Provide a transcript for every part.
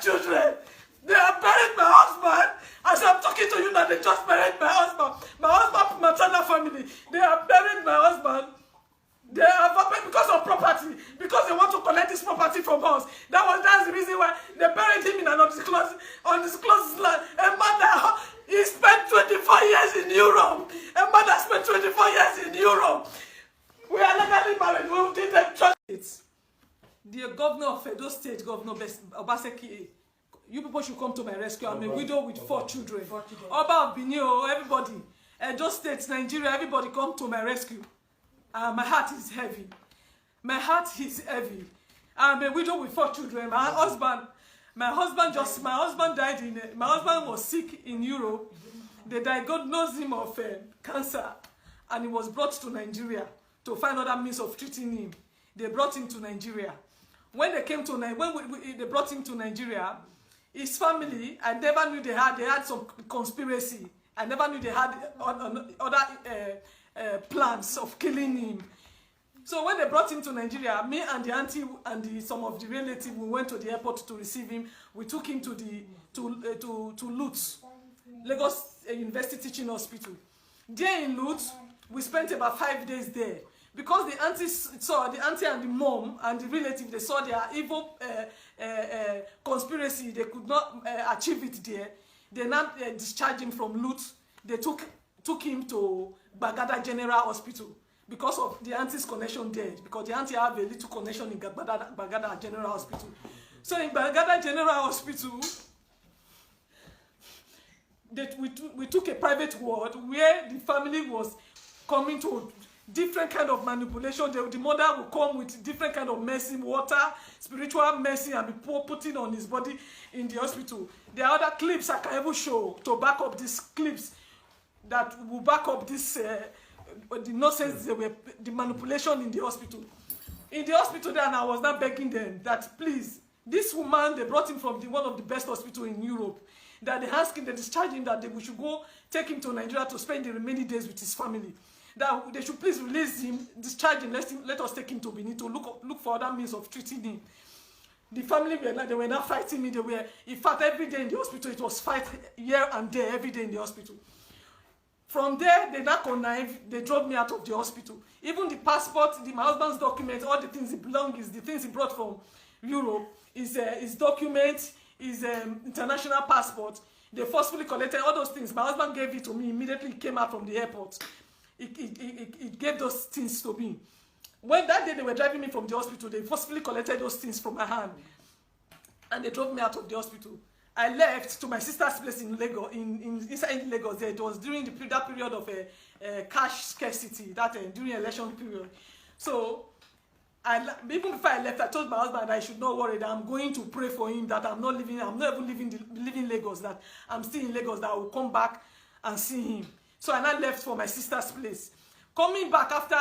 children. They have buried my husband. As I'm talking to you now, they just buried my husband. My husband, maternal family, they have buried my husband. They have because of property, because they want to collect this property from us. That's the reason why they buried him in an undisclosed land. A man that he spent 24 years in Europe. A man that spent 24 years in Europe. We are legally married. We did the church. The governor of Edo State, Governor Obaseki, you people should come to my rescue. I'm a widow with 4 children. Oba Binio, everybody. Edo State, Nigeria, everybody come to my rescue. My heart is heavy. My heart is heavy. I'm a widow with 4 children. My husband died my husband was sick in Europe. They diagnosed him of cancer, and he was brought to Nigeria to find other means of treating him. They brought him to Nigeria. When they came to they brought him to Nigeria, his family, I never knew they had some conspiracy. I never knew they had other plans of killing him. So when they brought him to Nigeria, me and the auntie and some of the relatives, we went to the airport to receive him. We took him to Lutz, Lagos University Teaching Hospital. There in Lutz, we spent about 5 days there. Because the auntie and the mom and the relative, they saw their evil conspiracy, they could not achieve it there. They now discharged him from Lutz. They took him to Bagada General Hospital because of the auntie's connection there. Because the auntie have a little connection in Bagada General Hospital. So in Bagada General Hospital, we took a private ward where the family was coming to different kind of manipulation. The mother will come with different kind of medicine, water, spiritual medicine, and be putting on his body in the hospital. There are other clips I can even show to back up these clips that will back up this the nonsense, the manipulation in the hospital. In the hospital then, I was not begging them that please, this woman, they brought him from one of the best hospitals in Europe, that they asked him, they discharged him, that we should go take him to Nigeria to spend the remaining days with his family. That they should please release him, discharge him, let us take him to Benin to look for other means of treating him. The family they were not fighting me. They were, in fact, every day in the hospital, it was fight here and there, every day in the hospital. From there, they now connived, they drove me out of the hospital. Even the passport, my husband's documents, all the things he belongs, the things he brought from Europe, his documents, his international passport, they forcefully collected all those things. My husband gave it to me immediately. He came out from the airport. It gave those things to me. When that day they were driving me from the hospital, they forcefully collected those things from my hand. And they drove me out of the hospital. I left to my sister's place in Lagos, inside Lagos there. It was during that period of cash scarcity, during election period. So, even before I left, I told my husband I should not worry, that I'm going to pray for him, that I'm not even leaving Lagos, that I'm still in Lagos, that I will come back and see him. So I now left for my sister's place. Coming back after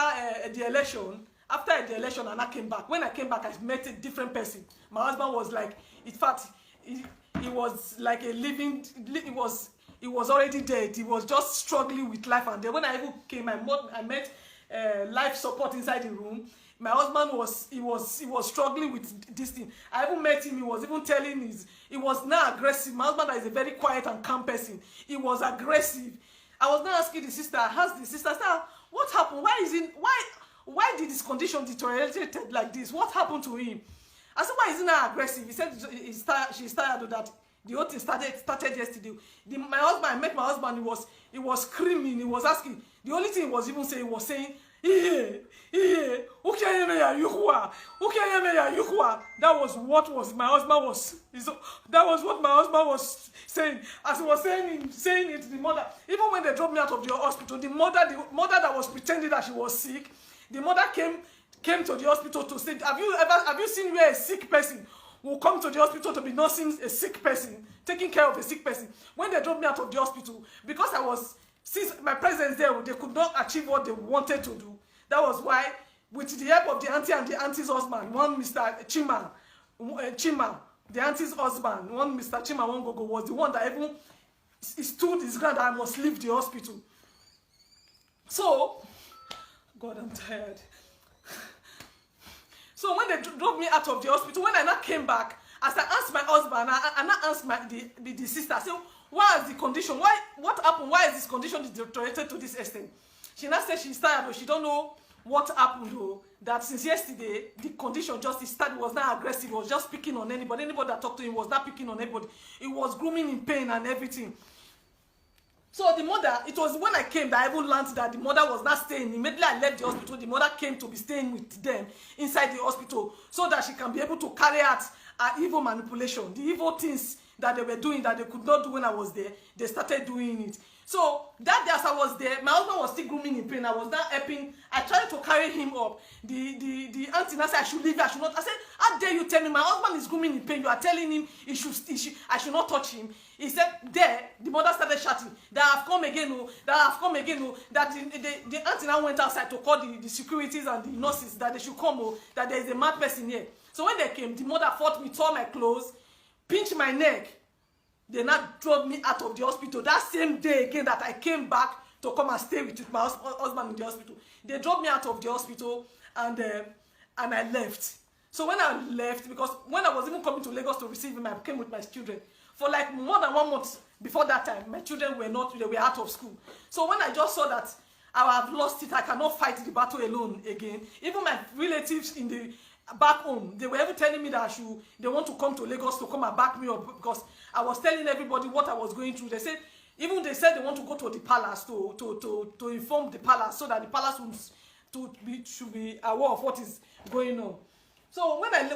the election, and I came back. When I came back, I met a different person. My husband was like, in fact, he was like a living, he was already dead. He was just struggling with life. And then when I even came, I met life support inside the room. My husband was struggling with this thing. I even met him. He was even telling he was now aggressive. My husband is a very quiet and calm person. He was aggressive. I was now asking the sister, now, what happened? Why did his condition deteriorate like this? What happened to him? I said, why is he not aggressive? He said she's tired, that the whole thing started yesterday. I met my husband, he was screaming, he was asking. The only thing he was even saying, that was what my husband was saying. As he was saying it to the mother, even when they dropped me out of the hospital, the mother that was pretending that she was sick, the mother came to the hospital to say, have you seen where a sick person will come to the hospital to be nursing a sick person, taking care of a sick person? When they dropped me out of the hospital, because since my presence there, they could not achieve what they wanted to do. That was why, with the help of the auntie and the auntie's husband, one Mr. Chima, the auntie's husband, one Mr. Chima Wangogo, was the one that even stood his ground that I must leave the hospital. So, God, I'm tired. So when they drove me out of the hospital, when I now came back, As I asked my husband, and I asked the sister, I said, what is the condition? What happened? Why is this condition deteriorated to this extent? She now said she's tired, but she don't know what happened though. That since yesterday, the condition just started, was not aggressive, was just picking on anybody. Anybody that talked to him was not picking on anybody. It was grooming in pain and everything. So the mother, it was when I came that I even learned that the mother was not staying. Immediately I left the hospital, the mother came to be staying with them inside the hospital so that she can be able to carry out her evil manipulation. The evil things that they were doing that they could not do when I was there, they started doing it. So that day as I was there, my husband was still grooming in pain. I was not helping. I tried to carry him up. The auntie said I should leave, I should not. I said, how dare you tell me my husband is grooming in pain? You are telling him I should not touch him. He said, there, the mother started shouting, that I have come again, oh, that I have come again, oh, that the auntie now went outside to call the securities and the nurses that they should come, oh, that there is a mad person here. So when they came, the mother fought me, tore my clothes, pinched my neck. They now drove me out of the hospital. That same day again that I came back to come and stay with my husband in the hospital. They drove me out of the hospital and I left. So when I left, because when I was even coming to Lagos to receive him, I came with my children. For like more than 1 month before that time, my children were out of school. So when I just saw that I have lost it, I cannot fight the battle alone again. Even my relatives in the back home, they were ever telling me that they want to come to Lagos to come and back me up because I was telling everybody what I was going through. They said they want to go to the palace to inform the palace so that the palace should be aware of what is going on. So when they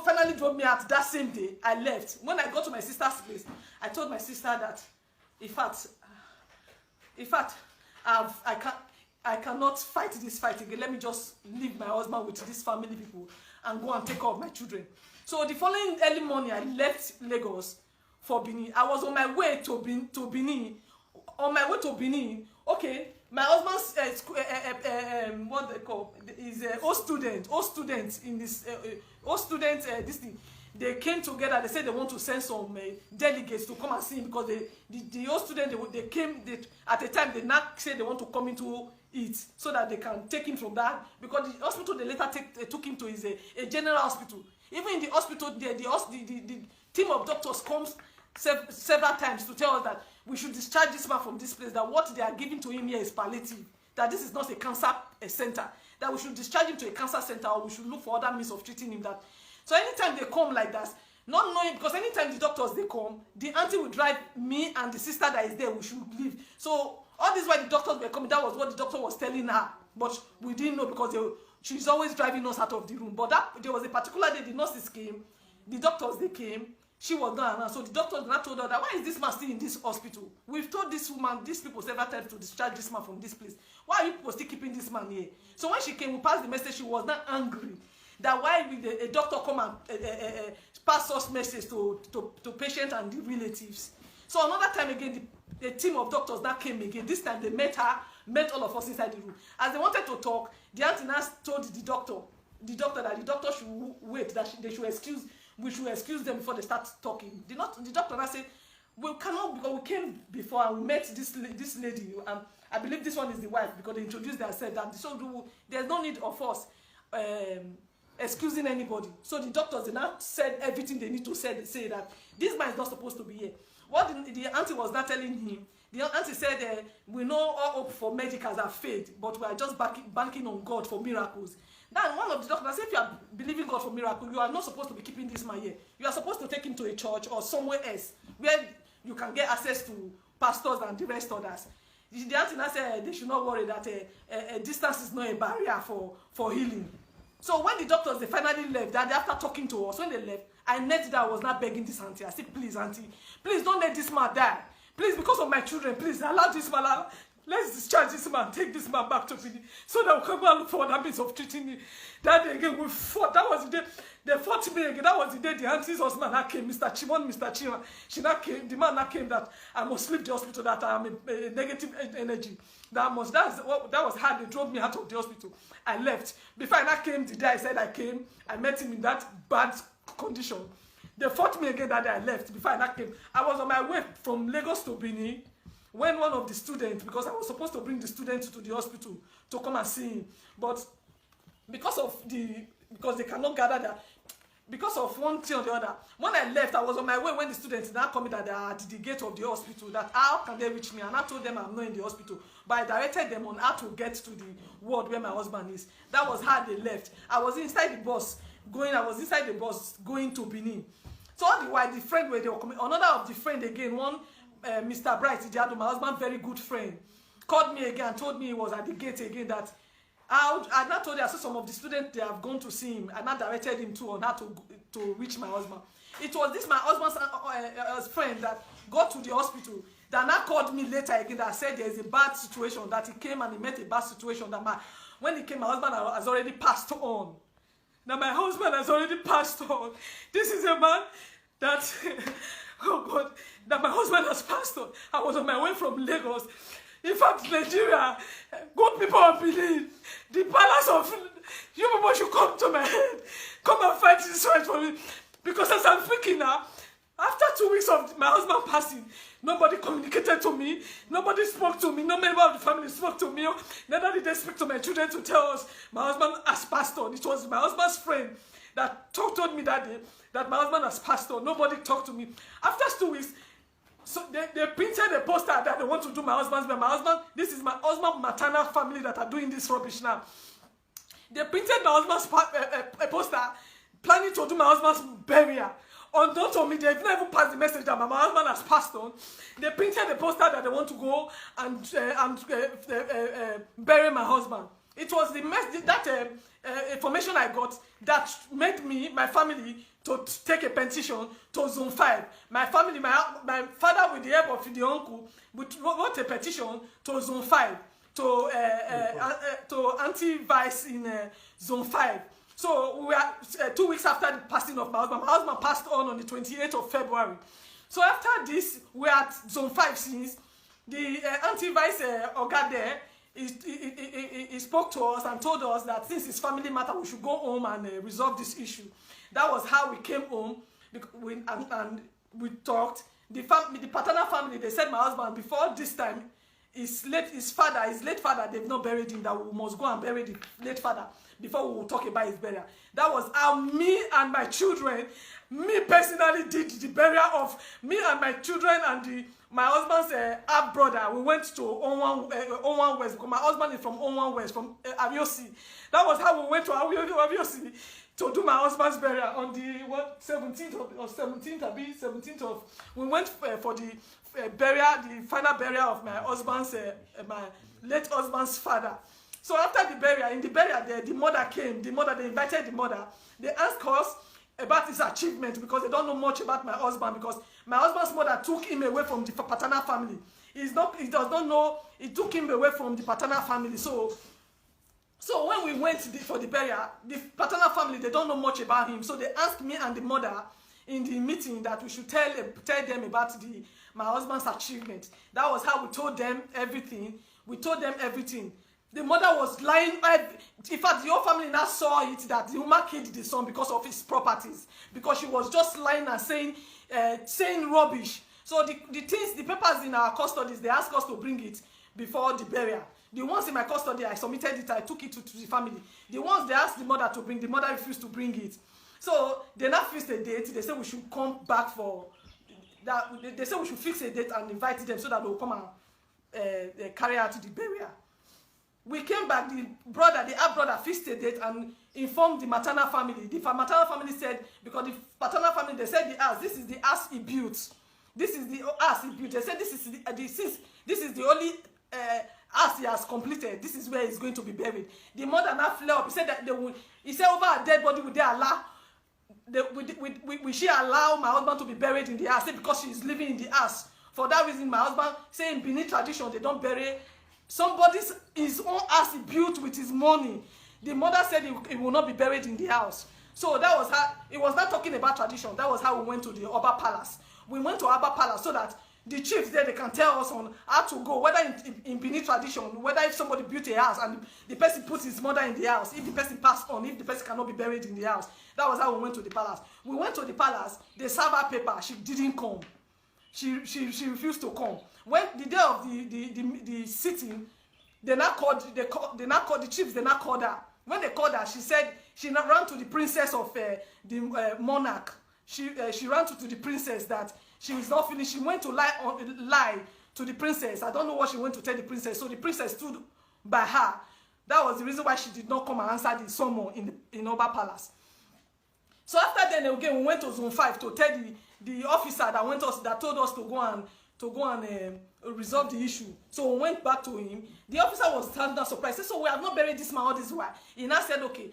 finally drove me out that same day, I left. When I got to my sister's place, I told my sister that, in fact, I cannot fight this fight again. Let me just leave my husband with these family people and go and take care of my children. So the following early morning, I left Lagos for Benin. I was on my way to Benin. On my way to Benin, okay, my husband's what they call is old student in this this thing. They came together. They said they want to send some delegates to come and see him because the old student they came at a time they not said they want to come into it so that they can take him from that, because the hospital they later took him to is a general hospital. Even in the hospital, the team of doctors comes several times to tell us that we should discharge this man from this place, that what they are giving to him here is palliative, that this is not a cancer center, that we should discharge him to a cancer center or we should look for other means of treating him. That so anytime they come like that, not knowing, because anytime the doctors they come, the auntie will drive me and the sister that is there, we should leave. So all this while the doctors were coming, that was what the doctor was telling her, but we didn't know because she's always driving us out of the room. But there was a particular day the nurses came, the doctors they came, she was not around. So the doctors now told her that, why is this man still in this hospital? We've told this woman, these people several times to discharge this man from this place. Why are you people still keeping this man here? So when she came, we passed the message. She was not angry that why will a doctor come and pass us message to patients and the relatives. So another time again, the team of doctors now came again. This time they met all of us inside the room. As they wanted to talk, the auntie now told the doctor that the doctor should wait, that we should excuse them before they start talking. The doctor now said, we cannot, because we came before and we met this lady, and I believe this one is the wife, because they introduced themselves, that so there's no need of us excusing anybody. So the doctors, they now said everything they need to say that this man is not supposed to be here. What the auntie was not telling him, the auntie said, we know all hope for medicals have failed, but we are just banking on God for miracles. Then one of the doctors said, if you are believing God for miracles, you are not supposed to be keeping this man here. You are supposed to take him to a church or somewhere else where you can get access to pastors and the rest others. The auntie now said they should not worry that distance is not a barrier for healing. So when the doctors, they finally left, that after talking to us, when they left, I knelt that I was not begging this auntie. I said, please, auntie, please don't let this man die. Please, because of my children, please allow this man. Let's discharge this man, take this man back to Benin, so that we can go and look for other means of treating him. That day again, we fought. That was the day they fought me again. That was the day the auntie's husband now came, Mr. Chima. She now came. The man now came that I must leave the hospital. That I am a negative energy. That was how they drove me out of the hospital. I left. Before I now came, the day I said I came, I met him in that bad condition. They fought me again that day. I left. Before I now came, I was on my way from Lagos to Benin. When one of the students, because I was supposed to bring the students to the hospital to come and see him, but because they cannot gather that, because of one thing or the other. When I left, I was on my way when the students now coming that they are at the gate of the hospital, that how can they reach me? And I told them I'm not in the hospital, but I directed them on how to get to the ward where my husband is. That was how they left. I was inside the bus going to Benin. So all the while, the friend where they were coming, another of the friend again, one Mr. Bright Idiado, my husband, very good friend, called me again and told me he was at the gate again, that I now told you, I saw some of the students, they have gone to see him, and I directed him to on how to reach my husband. It was this my husband's friend that got to the hospital, that now called me later again, that said there is a bad situation, that he came and he met a bad situation, that when he came, my husband has already passed on. Now my husband has already passed on. This is a man that, oh God, that my husband has passed on. I was on my way from Lagos. In fact, Nigeria, good people of Benin, the palace of you people should come to my head. Come and fight this fight for me. Because as I'm speaking now, after 2 weeks of my husband passing, nobody communicated to me. Nobody spoke to me. No member of the family spoke to me. Neither did they speak to my children to tell us my husband has passed on. It was my husband's friend that told me that day that my husband has passed on. Nobody talked to me. After 2 weeks, so they printed a poster that they want to do my husband's burial. My husband, this is my husband's maternal family that are doing this rubbish now. They printed my husband's a poster planning to do my husband's burial. Unknown to me, they have never passed the message that my husband has passed on. They printed a poster that they want to go and bury my husband. It was the that information I got that made me, my family, to take a petition to Zone 5. My family, my father, with the help of the uncle, wrote a petition to Zone 5 to anti-vice in Zone 5. So we are 2 weeks after the passing of my husband. My husband passed on the 28th of February. So after this, we are at Zone 5 since the anti-vice Oga there. He spoke to us and told us that since it's family matter, we should go home and resolve this issue. That was how we came home, and we talked. The paternal family, they said my husband, before this time, his late father, they've not buried him, that we must go and bury the late father before we will talk about his burial. That was how me and my children, me personally, did the burial of me and my children and my husband's half brother. We went to Onwan West, because my husband is from Onwan West, from Aviosi. That was how we went to Aviosi to do my husband's burial on the 17th of. We went for the burial, the final burial of my husband's my late husband's father. So after the burial, in the burial there, the mother came. They invited the mother. They asked us about his achievement because they don't know much about my husband, because my husband's mother took him away from the paternal family. He does not know. He took him away from the paternal family. So when we went for the burial, the paternal family, they don't know much about him. So they asked me and the mother in the meeting that we should tell them about my husband's achievement. That was how we told them everything. We told them everything. The mother was lying. In fact, the whole family now saw it that the woman killed the son because of his properties, because she was just lying and saying rubbish. So the papers in our custodies, they asked us to bring it before the burial. The ones in my custody, I submitted it. I took it to the family. The ones they asked the mother to bring, the mother refused to bring it. So they now fixed a date. They said we should come back for that. They said we should fix a date and invite them so that they will come and carry out the burial. We came back, the half brother fixed a date and informed the maternal family. The maternal family said, because the paternal family, they said this is the house he built. This is the house he built. They said this is the only house he has completed. This is where he's going to be buried. The mother now flew up. He said that he said over a dead body, would they allow? Will she allow my husband to be buried in the house? Because she is living in the house. For that reason, my husband, saying Benin tradition, they don't bury his own house he built with his money. The mother said he will not be buried in the house. So that was how, it was not talking about tradition. That was how we went to the Oba Palace. We went to Oba Palace so that the chiefs there, they can tell us on how to go, whether in Benin tradition, whether if somebody built a house and the person puts his mother in the house, if the person passed on, if the person cannot be buried in the house. That was how we went to the palace. We went to the palace, they served her paper, she didn't come. She refused to come. When the day of the sitting, the chiefs, they now called her. When they called her, she said she ran to the princess of the monarch. She ran to the princess that she was not finished. She went to lie to the princess. I don't know what she went to tell the princess. So the princess stood by her. That was the reason why she did not come and answer the summon in Oba Palace. So after then again, we went to Zone 5 to tell the officer that told us to go and resolve the issue. So we went back to him. The officer was standing surprised. He said, so we have not buried this man all this while. He now said, okay,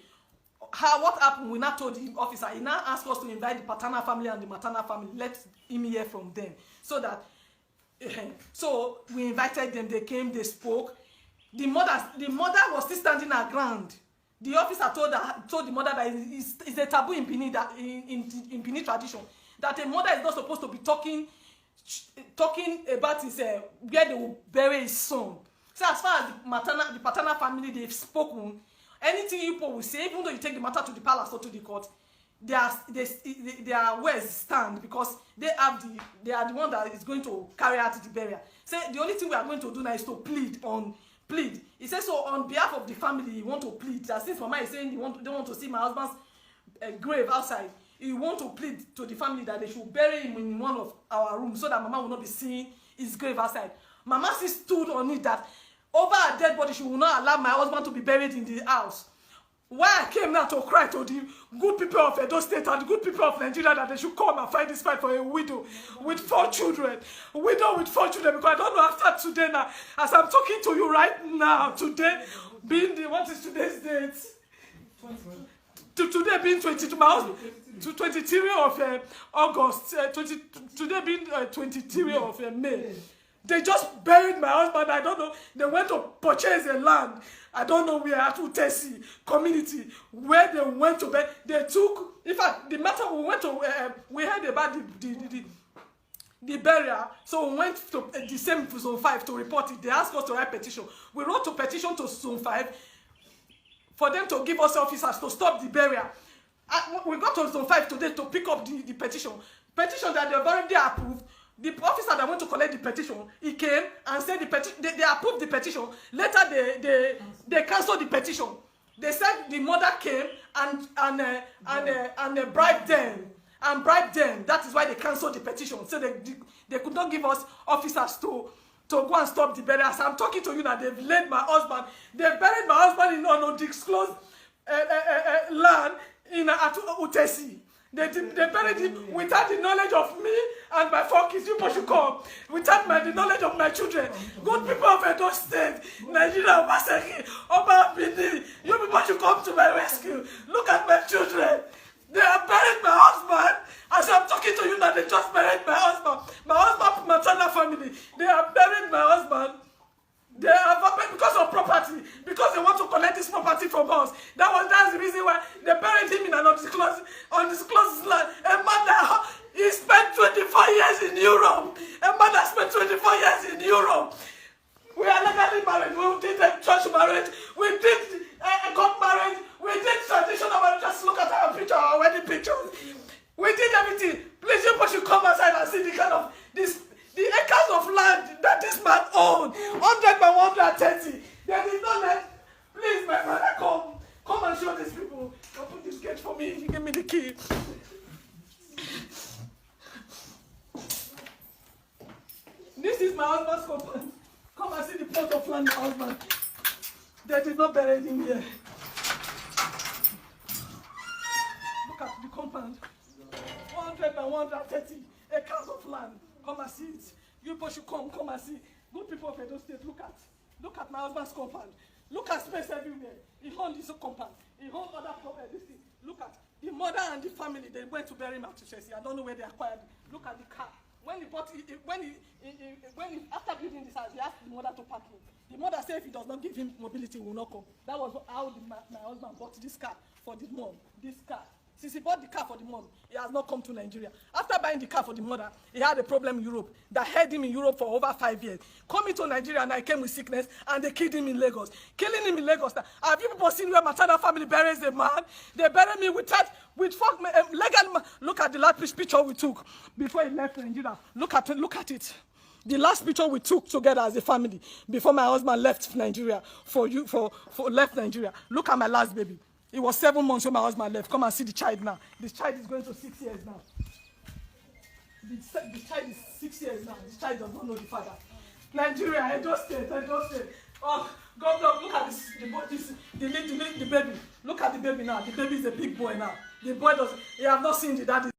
what happened? We now told the officer. He now asked us to invite the paternal family and the maternal family. Let him hear from them. So that, so we invited them. They came, they spoke. The mother was still standing her ground. The officer told the mother that it's a taboo in Benin, that in Benin tradition, that a mother is not supposed to be talking about his where they will bury his son. So as far as the paternal family, they've spoken. Anything people will say, even though you take the matter to the palace or to the court, their words stand, because they are the one that is going to carry out the burial. Say the only thing we are going to do now is to plead. He says, so on behalf of the family, you want to plead that since Mama is saying they want to see my husband's grave outside, you want to plead to the family that they should bury him in one of our rooms so that Mama will not be seeing his grave outside. Mama still stood on it that over her dead body, she will not allow my husband to be buried in the house. Why I came now to cry to the good people of Edo State and the good people of Nigeria that they should come and fight this fight for a widow with 4 children. A widow with 4 children, because I don't know after today now, as I'm talking to you right now, today being what is today's date? Today being 22, my husband, 23 of August, today being 23 of May. They just buried my husband. I don't know. They went to purchase a land. I don't know where, at Utesi community, where they went to bed. They took, in fact, the matter we went to, we heard about the burial. So we went to the same Zone 5 to report it. They asked us to write petition. We wrote a petition to Zone 5 for them to give us officers to stop the burial. We got to Zone 5 today to pick up the petition. Petition that they've already approved. The officer that went to collect the petition, he came and said they approved the petition. Later, they canceled the petition. They said the mother came and bribed them. That is why they canceled the petition. So they could not give us officers to go and stop the burial. As I'm talking to you now, they've laid my husband. They buried my husband in an undisclosed land at Utesi. They buried him without the knowledge of me and my 4 kids. You should come. Without the knowledge of my children. Good people of Edo State, Nigeria, Obaseki, Oba Bini, you people should come to my rescue. Look at my children. They have buried my husband. As I'm talking to you now, they just buried my husband. My husband's maternal family. They have buried my husband. They have because of property, because they want to collect this property from us. That's the reason why they buried him in an undisclosed land. A man that he spent 24 years in Europe. A man that spent 24 years in Europe. We are legally married. We did a church marriage. We did a court marriage. We did traditional marriage. Just look at our picture, our wedding pictures. We did everything. Please, you should come outside and see the kind of the acres of land that this man owned, 100 by 130. They did not let. Please, my brother, come and show these people. Open this gate for me. Give me the key. This is my husband's compound. Come and see the plot of land, my husband. They did not bury him here. Look at the compound. 100 by 130 acres of land. Come and see it. You people should come and see. Good people of Edo State, look at my husband's compound. Look at space everywhere. He owned his compound. He owned other property. Look at the mother and the family. They went to bury him at Chelsea. I don't know where they acquired it. Look at the car. When he after building this house, he asked the mother to park him. The mother said if he does not give him mobility, he will not come. That was how my husband bought this car for the mom. This car. Since he bought the car for the mom, he has not come to Nigeria. After buying the car for the mother, he had a problem in Europe that held him in Europe for over 5 years. Coming to Nigeria, and I came with sickness, and they killed him in Lagos. Killing him in Lagos. Have you people seen where maternal family buries a man? They buried me with legal. Look at the last picture we took before he left Nigeria. Look at it. The last picture we took together as a family before my husband left Nigeria left Nigeria. Look at my last baby. It was 7 months when my husband left. Come and see the child now. The child is going to 6 years now. The child is 6 years now. The child does not know the father. Nigeria, Edo State. Oh, God, look at this. The baby. Look at the baby now. The baby is a big boy now. The boy doesn't. He have not seen the daddy